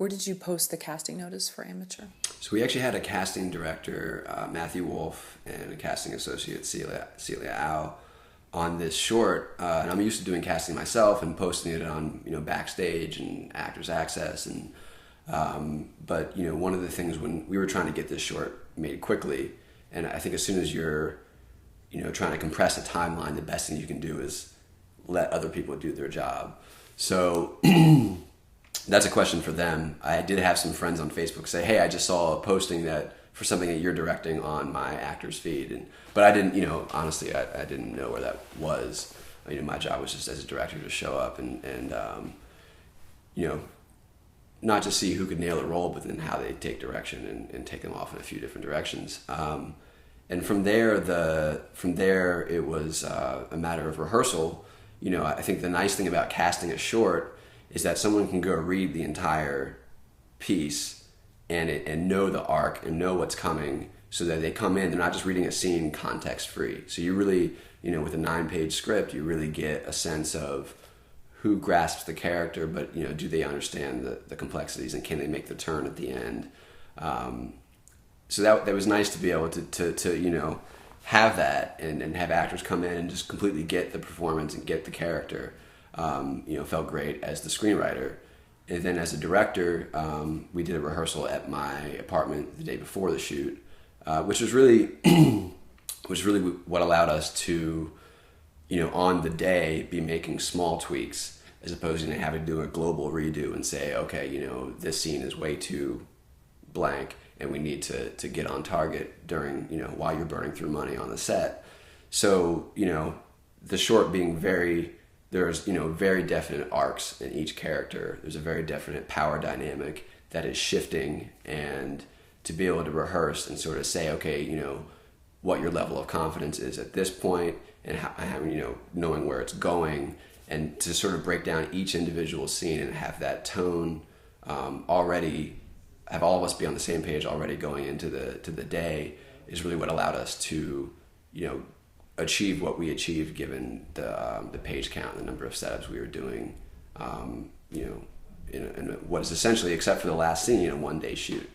Where did you post the casting notice for Amateur? So we actually had a casting director, Matthew Wolf, and a casting associate, Celia Au, on this short. And I'm used to doing casting myself and posting it on, Backstage and Actors Access. And but one of the things when we were trying to get this short made quickly, and I think as soon as you're, trying to compress a timeline, the best thing you can do is let other people do their job. So that's a question for them. I did have some friends on Facebook say, "Hey, I just saw a posting that for something that you're directing on my actor's feed," but I didn't, honestly, I didn't know where that was. My job was just as a director to show up and not just see who could nail the role, but then how they take direction and take them off in a few different directions. And from there, it was a matter of rehearsal. I think the nice thing about casting a short is that someone can go read the entire piece and know the arc and know what's coming, so that they come in, they're not just reading a scene context free. So you really, with a 9-page script, you really get a sense of who grasps the character, but do they understand the complexities, and can they make the turn at the end? So that was nice to be able to have that and have actors come in and just completely get the performance and get the character. Felt great as the screenwriter. And then as a director, we did a rehearsal at my apartment the day before the shoot, which was really what allowed us to, on the day, be making small tweaks, as opposed to having to do a global redo and say, okay, this scene is way too blank, and we need to get on target during, while you're burning through money on the set. So, the short being there's very definite arcs in each character. There's a very definite power dynamic that is shifting, and to be able to rehearse and sort of say, okay, what your level of confidence is at this point, and how, knowing where it's going, and to sort of break down each individual scene and have that tone already, have all of us be on the same page already going into the day, is really what allowed us to, achieve what we achieved, given the page count, the number of setups we were doing, in what is essentially, except for the last scene, a one-day shoot.